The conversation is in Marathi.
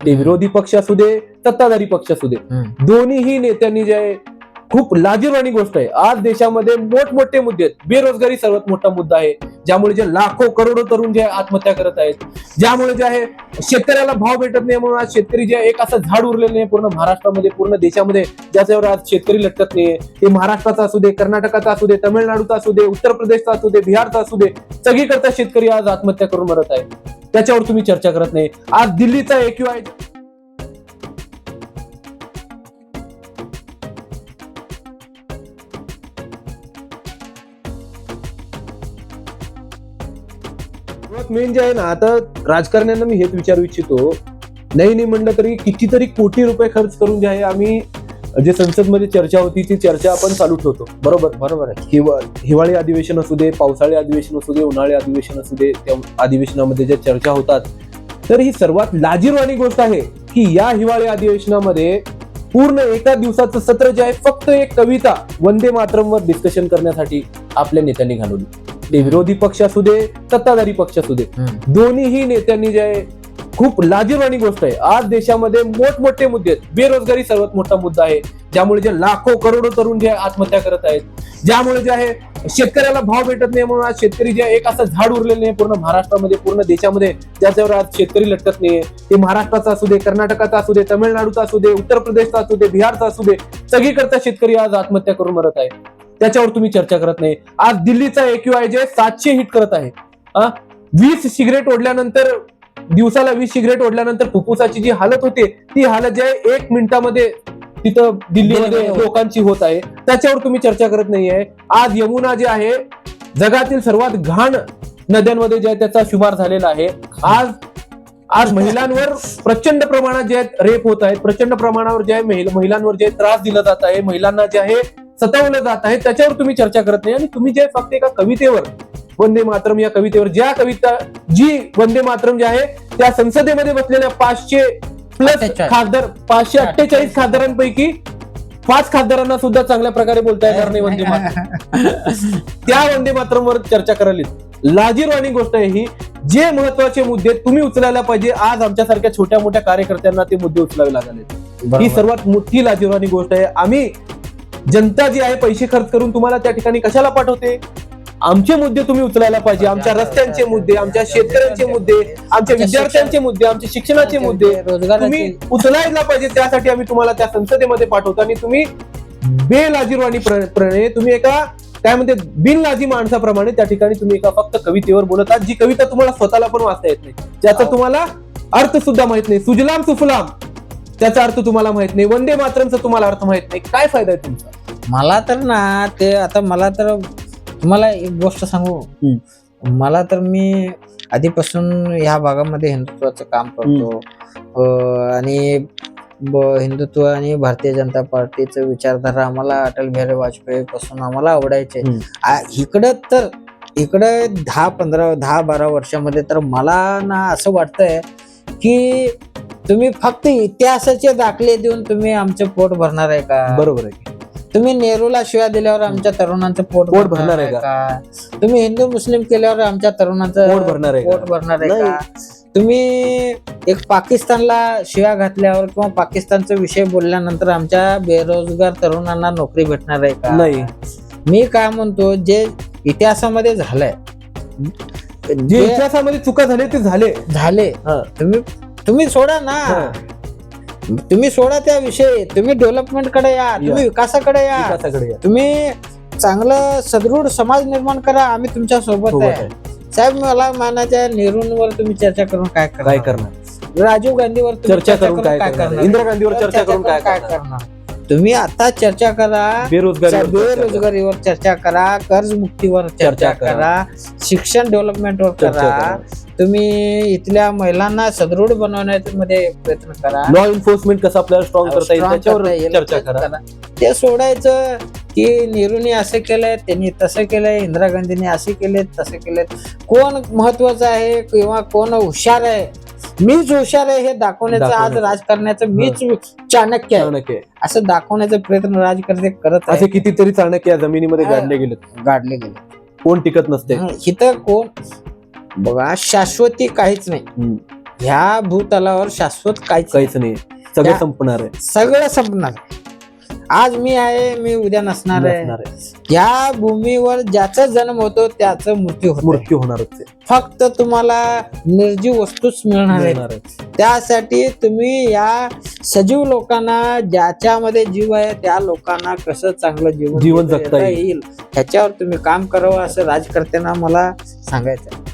ते विरोधी पक्ष असू दे, सत्ताधारी पक्ष असू दे, दोन्हीही नेत्यांनी जे आहे खूप लाजिरवाणी गोष्ट आहे. आज देशामध्ये मोठमोठे मुद्दे आहेत. बेरोजगारी सर्वात मोठा मुद्दा आहे, ज्यामुळे जे लाखो करोडो तरुण जे आत्महत्या करत आहेत, ज्यामुळे जे आहे शेतकऱ्याला भाव भेटत नाही, म्हणून आज शेतकरी जे एक असं झाड उरलेलं नाही पूर्ण महाराष्ट्रामध्ये, पूर्ण देशामध्ये, ज्याच्यावर आज शेतकरी लटकत नाहीये. ते महाराष्ट्राचा असू दे, कर्नाटकाचा असू दे, तमिळनाडूचा असू दे, उत्तर प्रदेशचा असू दे, बिहारचा असू दे, सगळीकडचा शेतकरी आज आत्महत्या करून मरत आहे. त्याच्यावर तुम्ही चर्चा करत नाही. आज दिल्लीचा AQI मेन जे आहे ना, आता राजकारण्यांना मी हेच विचारू इच्छितो, नाही म्हणलं तरी कितीतरी कोटी रुपये खर्च करून जे आहे आम्ही जे संसदमध्ये चर्चा होती ती चर्चा आपण चालू ठेवतो. बरोबर आहे. हिवाळी अधिवेशन असू दे, पावसाळी अधिवेशन असू दे, उन्हाळी अधिवेशन असू दे, त्या अधिवेशनामध्ये ज्या चर्चा होतात, तर ही सर्वात लाजिरवाणी गोष्ट आहे की या हिवाळी अधिवेशनामध्ये पूर्ण एका दिवसाचं सत्र जे आहे फक्त एक कविता वंदे मातरमवर डिस्कशन करण्यासाठी आपल्या नेत्यांनी घालवली. ते विरोधी पक्ष असू दे, सत्ताधारी पक्ष असू दे, दोन्हीही नेत्यांनी जे आहे खूप लाजिरवाणी गोष्ट आहे. आज देशामध्ये मोठमोठे मुद्दे आहेत. बेरोजगारी सर्वात मोठा मुद्दा आहे, ज्यामुळे जे लाखो करोडो तरुण जे आत्महत्या करत आहेत, ज्यामुळे जे आहे शेतकऱ्याला भाव भेटत नाही, म्हणून आज शेतकरी जे एक असं झाड उरलेलं नाही पूर्ण महाराष्ट्रामध्ये, पूर्ण देशामध्ये, ज्याच्यावर आज शेतकरी लटकत नाहीये. ते महाराष्ट्राचा असू दे, कर्नाटकाचा असू दे, तमिळनाडूचा असू दे, उत्तर प्रदेशचा असू दे, बिहारचा असू दे, सगळीकडचा शेतकरी आज आत्महत्या करून मरत आहे. त्याच्यावर तुम्ही चर्चा करत नाही. आज दिल्लीचा AQI जे 700 हिट करत आहे. 20 सिगरेट ओढल्यानंतर, दिवसाला 20 सिगरेट ओढल्यानंतर फुफ्फुसाची जी हालत होते, ती हालत जे आहे 1 मिनिटामध्ये तिथं दिल्लीमध्ये लोकांची होत आहे. त्याच्यावर तुम्ही चर्चा करत नाहीये. आज यमुना जे आहे जगातील सर्वात घाण नद्यांमध्ये जे आहे त्याचा शुमार झालेला आहे. आज महिलांवर प्रचंड प्रमाणात जे रेप होत आहेत, प्रचंड प्रमाणावर जे आहे महिलांवर जे त्रास दिला जात आहे, महिलांना जे आहे सतावलं जात आहे. त्याच्यावर तुम्ही चर्चा करत नाही. आणि तुम्ही जे फक्त एका कवितेवर, वंदे मातरम या कवितेवर, ज्या कविता जी वंदे मातरम जे आहे त्या संसदेमध्ये बसलेल्या 500 प्लस खासदार, 548 खासदारांपैकी 5 खासदारांना सुद्धा चांगल्या प्रकारे बोलता येणार नाही वंदे मातरम. त्या वंदे मातरमवर चर्चा करायला लाजिरवाणी गोष्ट आहे ही. जे महत्वाचे मुद्दे तुम्ही उचलायला पाहिजे, आज आमच्यासारख्या छोट्या मोठ्या कार्यकर्त्यांना ते मुद्दे उचलावे लागले. ही सर्वात मोठी लाजिरवाणी गोष्ट आहे. आम्ही जनता जी आहे पैसे खर्च करून तुम्हाला त्या ठिकाणी कशाला पाठवते? आमचे मुद्दे तुम्ही उचलायला पाहिजे. आमच्या रस्त्यांचे मुद्दे, आमच्या शेतकऱ्यांचे मुद्दे, आमच्या विद्यार्थ्यांचे मुद्दे, आमच्या शिक्षणाचे मुद्दे तुम्ही उचलायला पाहिजे. त्यासाठी आम्ही तुम्हाला त्या संसदेमध्ये पाठवतो. आणि तुम्ही बेलाजिरवाणीपणे तुम्ही एका काय म्हणते बिनलाजी माणसाप्रमाणे त्या ठिकाणी तुम्ही एका फक्त कवितेवर बोलत आहात, जी कविता तुम्हाला स्वतःला पण वाचता येत नाही, ज्याचा तुम्हाला अर्थ सुद्धा माहित नाही. सुजलाम सुफलाम त्याचा अर्थ तुम्हाला माहित नाही, वंदे मातरमचा तुम्हाला अर्थ माहित नाही. काय फायदा आहे तुमचा? मला तर ना ते आता मला तर तुम्हाला एक गोष्ट सांगू, मला तर मी आधीपासून ह्या भागामध्ये हिंदुत्वाचं काम करतो आणि हिंदुत्व आणि भारतीय जनता पार्टीचं विचारधारा आम्हाला अटल बिहारी वाजपेयी पासून आम्हाला आवडायचे. इकडे 10-12 वर्षामध्ये तर मला ना असं वाटतंय की तुम्ही फक्त इतिहासाचे दाखले देऊन तुम्ही आमचं पोट भरणार आहे का? बरोबर आहे. तुम्ही नेहरूला शिव्या दिल्यावर आमच्या तरुणांचं पोट भरणार आहे का? तुम्ही हिंदू मुस्लिम केल्यावर आमच्या तरुणांचं पोट भरणार आहे का? तुम्ही एक पाकिस्तानला शिव्या घातल्यावर किंवा पाकिस्तानचा विषय बोलल्यानंतर आमच्या बेरोजगार तरुणांना नोकरी भेटणार आहे का? नाही. मी काय म्हणतो, जे इतिहासामध्ये झालंय, जे इतिहासामध्ये चुका झाले ते झाले. तुम्ही सोडा ना, तुम्ही सोडा त्या विषय, तुम्ही डेव्हलपमेंट कडे या, तुम्ही विकासाकडे या, तुम्ही चांगलं सदृढ समाज निर्माण करा. आम्ही तुमच्या सोबत आहे साहेब. मला मानाच्या नेहरूंवर तुम्ही चर्चा करून काय करणार? राजीव गांधीवर चर्चा करून काय करणार? इंदिरा गांधीवर चर्चा करून काय करणार? तुम्ही आता चर्चा करा, बेरोजगारीवर चर्चा करा, कर्जमुक्तीवर चर्चा करा, शिक्षण डेव्हलपमेंटवर करा. तुम्ही इथल्या महिलांना सदृढ बनवण्यामध्ये प्रयत्न करा. लॉ एन्फोर्समेंट कसं आपल्याला स्ट्रॉंग करता येईल त्याच्यावर चर्चा करा. ते सोडायचं की नेहरूने असं केलंय, त्यांनी तसं केलंय, इंदिरा गांधीने असे केले तसे केले. कोण महत्वाचं आहे किंवा कोण हुशार आहे, मीच हुशार आहे हे दाखवण्याचं आज राजकारण्याचं मीच चाणक्य आहे असं दाखवण्याचा प्रयत्न राजकारणी करत असे कितीतरी चाणक्य जमिनीमध्ये गाडले गेले. कोण टिकत नसते इथं. कोण बघा, शाश्वती काहीच नाही. ह्या भूतलावर शाश्वत काहीच नाही, सगळं त्या- संपणार आहे. सगळं संपणार. आज मी आहे, मी उद्या नसणार नसणार आहे. आहे. या भूमीवर ज्याचा जन्म होतो त्याचा मृत्यू होतो. मृत्यू होणारच आहे. फक्त तुम्हाला निर्जीव वस्तूच मिळणार आहे. मिळणार आहे. त्यासाठी तुम्ही या सजीव लोकांना, ज्याच्यामध्ये जीव आहे त्या लोकांना कसं चांगलं जीवन जगता येता येईल ह्याच्यावर तुम्ही काम करावं, असं राजकर्त्यांना मला सांगायचं आहे.